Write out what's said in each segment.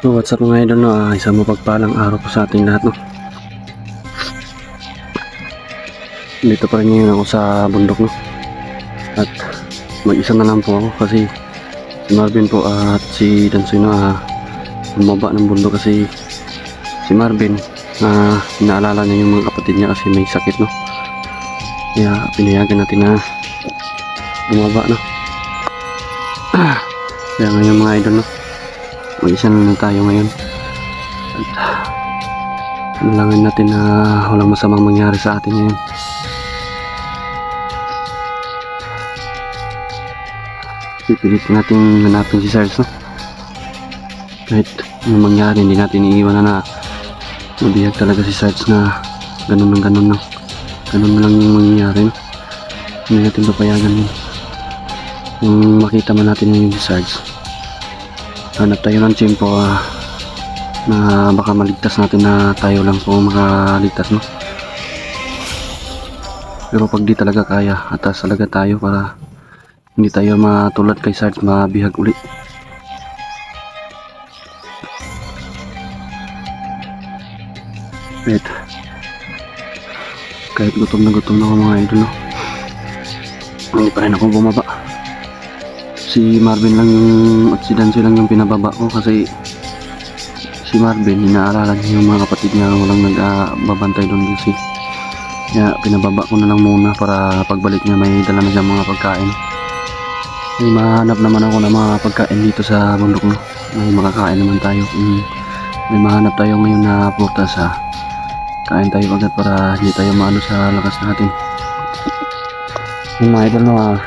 So what's up mga idol, no? Isang mapagpalang araw po sa ating lahat, no? Dito pa rin ngayon ako sa bundok, no? At mag-isa na lang po ako kasi si Marvin po at si Dansoy, no, bumaba ng bundok kasi si Marvin inaalala niya yung mga kapatid niya kasi may sakit, no? Kaya pinayagan natin na bumaba, no? Kaya ngayon mga idol, no, mag-isa na lang tayo ngayon at nalangin natin na walang masamang mangyari sa atin ngayon. Pipilit natin hanapin si Sarge, no? Kahit anong mangyari, hindi natin iiwan na mabihag talaga si Sarge na ganun na lang yung mangyari, no? Hindi natin papayagan yun. Kung makita man natin yung si Sarge, hanap tayo ng tiyempo na baka maligtas natin na tayo lang po makaligtas, no? Pero pag di talaga kaya, atas talaga tayo para hindi tayo matulad kay Sarge, mabihag ulit. Kahit gutom na ako mga idol, no? Hindi pa rin ako bumaba. Si Marvin lang at si Dansoy lang yung pinababa ko kasi si Marvin inaalala niya yung mga kapatid niya walang nagbabantay doon kasi. Kaya pinababa ko na lang muna para pagbalik niya may dala na siyang mga pagkain. May mahanap naman ako ng mga pagkain dito sa bundok, no? May makakain naman tayo. May mahanap tayo ngayon na prutas, kain tayo agad para hindi tayo maano sa lakas natin. Yung mga idol, no,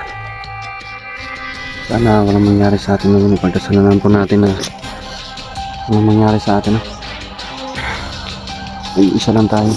sana walang mangyari sa atin, no? Pagdasalan naman po natin na walang mangyari sa atin, no? Isa lang tayo.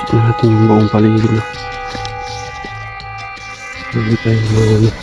Tignan natin yung buong paligid, no? Hindi tayo mga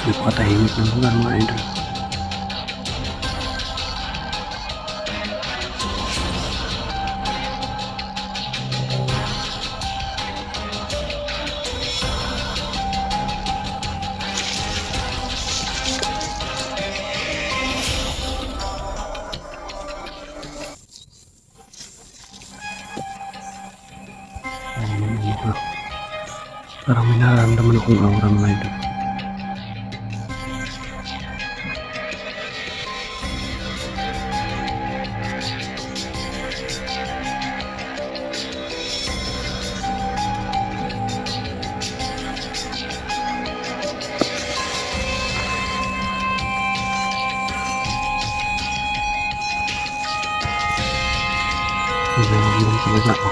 Napakatahimik ng lugar mga idol. Parang may nararamdaman akong aura mga idol. May nararamdaman talaga ako.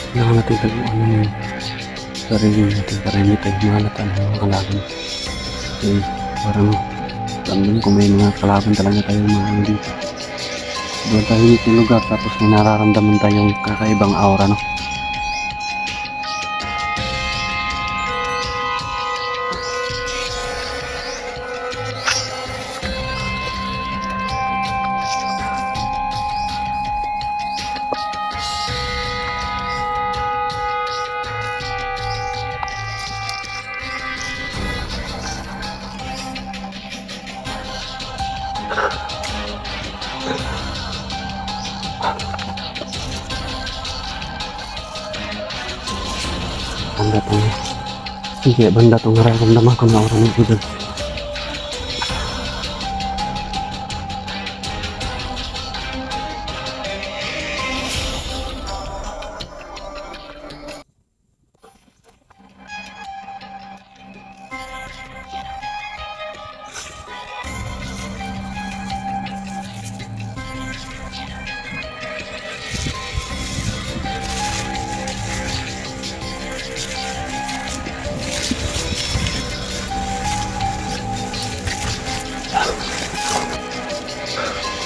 Kailangan natin taguan yung sarili natin para hindi tayo mahalata ng mga kalaban. Kasi parang ramdam kung may mga kalaban talaga tayong mga dito. Doon tayo yung lugar tapos may nararamdaman tayong kakaibang aura, no? Banda tong hindi banda tong nararamdaman ko na aura ng idol.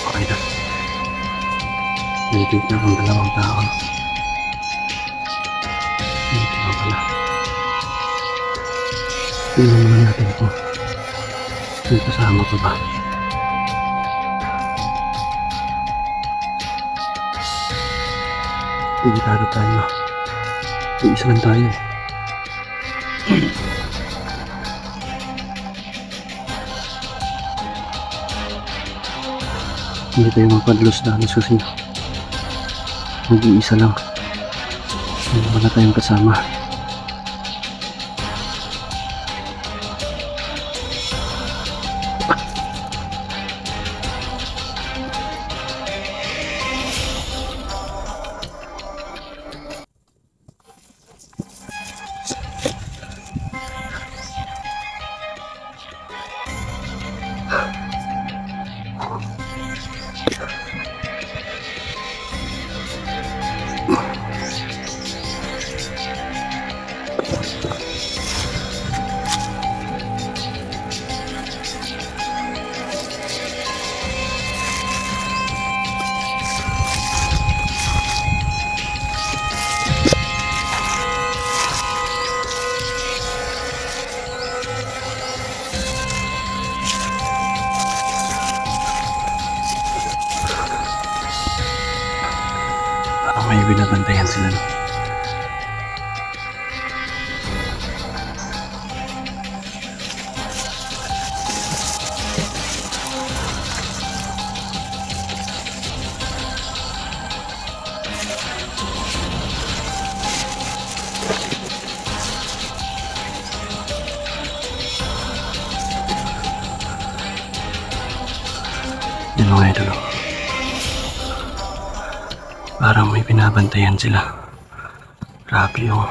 Okay na. Nandito na ang dalawang tao. Dito lang pala. Tingnan naman natin kung may kasama pa ba. Delikado tayo. Iisa lang tayo. Hindi tayo magpadalos-dalos kasi mag-iisa lang. Wala tayong kasama. May binabantayan sila, no? Parang may binabantayan sila. Grabe yung...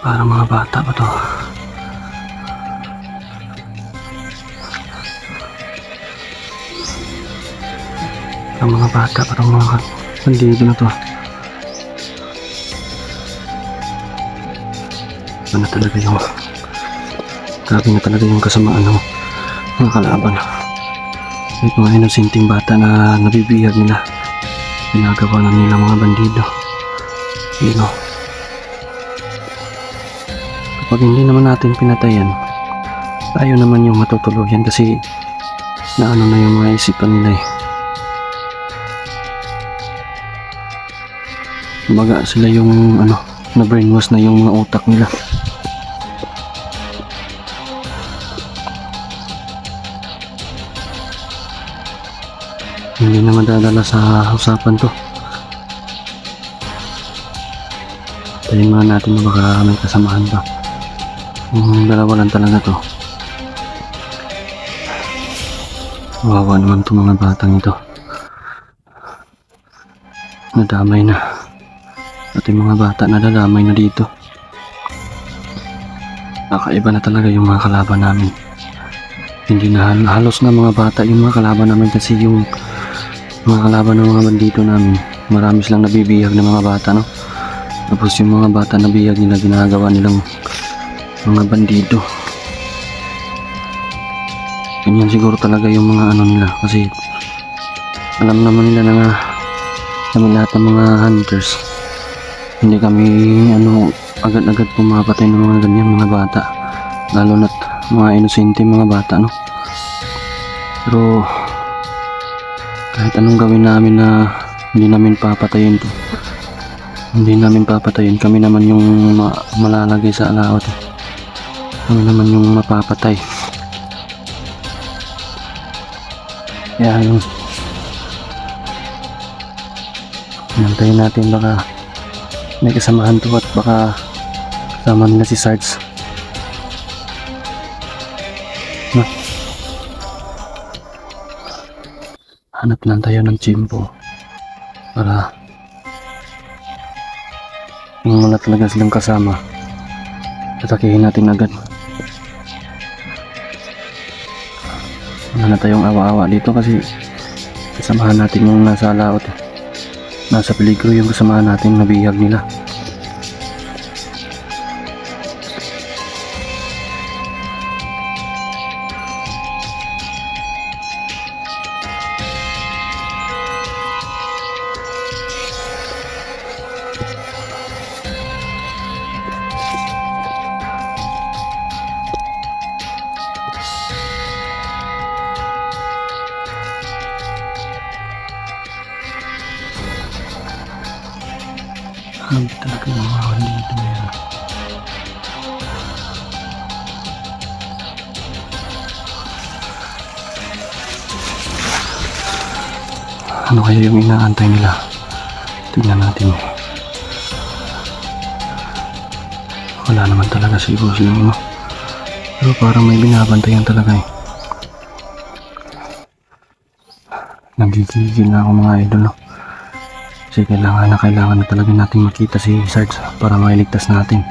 Parang mga bata pa to. Parang mga bata, parang mga bandido na to. Iba na talaga yung... Grabe na talaga yung kasamaan ng mga kalaban. May mga inosenteng bata na nabibihag nila. Ginagawa na nila mga bandido. Yun o. Kapag hindi naman natin pinatayan, tayo naman yung matutuluyan kasi naano na yung mga isipan nila eh. Kumbaga sila yung na brainwash na yung mga utak nila. Hindi na madadala sa usapan to. Tayo nga natin na baka may kasamahan pa. Yung dalawa lang talaga to. Wawa naman itong mga batang ito. Nadamay na. At yung mga bata nadadamay na dito. Nakaiba na talaga yung mga kalaban namin. Hindi na halos na mga bata yung mga kalaban namin kasi yung mga kalaban ng mga bandito namin. Marami silang nabibihag ng mga bata, no? Tapos yung mga bata nabihag nila ginagawa nilang mga bandido. Ganyan siguro talaga yung mga nila kasi alam naman nila na kami lahat ng mga hunters. Hindi kami agad-agad pumapatay ng mga ganyan mga bata, lalo na't mga inosente mga bata, no? Pero kahit anong gawin namin na hindi namin papatayin to, hindi namin papatayin, kami naman yung malalagay sa alawat eh. Kami naman yung mapapatay. Kaya yung nantayin natin, baka may kasamahan to at baka kasama nila si Sarge. No? Hanap lang tayo ng chimpo para kung wala talaga silang kasama, tatakihin natin agad. Wala na tayong awa-awa dito kasi kasamahan natin yung nasa laot eh. Nasa peligro yung kasamahan natin, nabihag nila. Grabe talaga yung mga bandito na yan. Ano kaya yung inaantay nila? Tingnan natin. Wala naman talaga siguro silang pero parang may binabantayan talaga eh. Nagigigil na ako mga idol, no? Kasi kailangan na talaga natin makita si Sarge para mailigtas natin.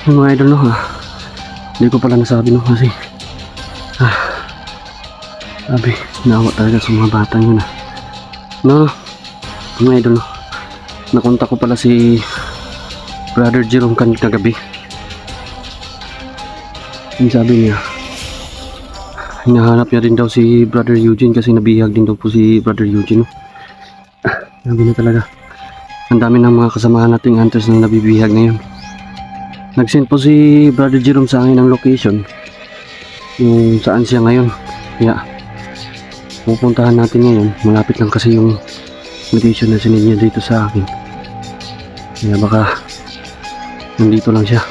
Yung mga idol no ha, hindi ko pala nasabi no kasi sabi, naawa talaga sa mga batang yun no, mga idol no, nakontak ko pala si Brother Jerome kagabi. Yung sabi niya, hinahanap niya rin daw si Brother Eugene kasi nabihag din daw po si Brother Eugene no. Sabi na talaga, ang dami ng mga kasamahan nating hunters na nabibihag ngayon. Nag-send po si Brother Jerome sa akin ng location yung saan siya ngayon. Kaya pupuntahan natin ngayon. Malapit lang kasi yung location na sinend niya dito sa akin. Kaya baka nandito lang siya.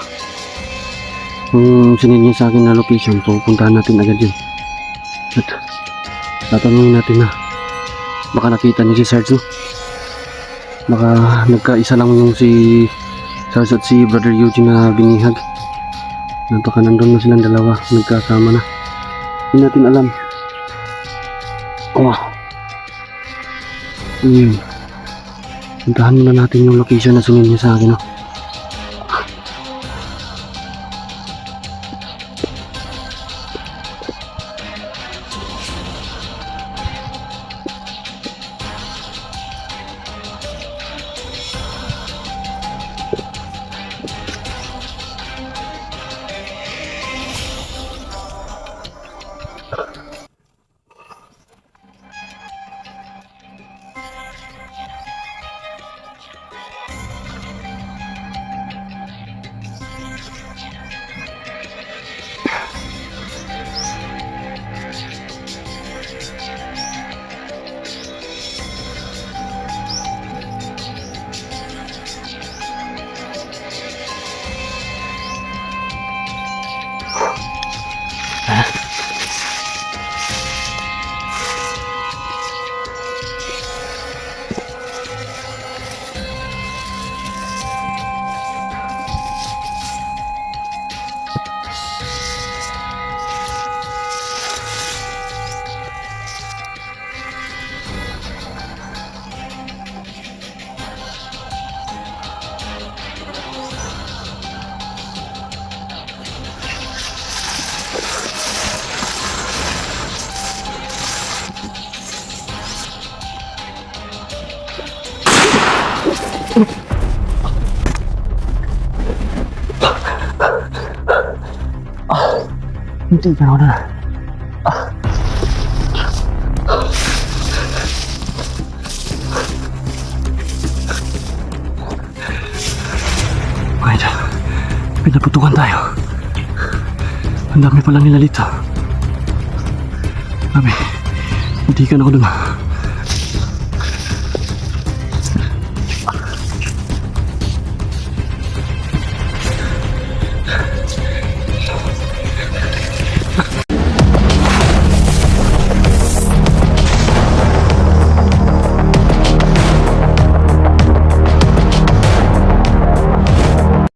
Kung sinend niya sa akin na location, pupuntahan natin agad yun. At tatanungin natin na baka nakita niya si Sarge no? Baka nagkaisa lang yung si Sarge at si Brother Eugene na binihag. Baka nandun na silang dalawa, nagkasama na. Hindi natin alam. Puntahan muna natin yung location na sunod niya sa akin no? Hindi ka na. May naputukan tayo. Ang dami palang nila dito. Sabi, hindi ka na ako dun.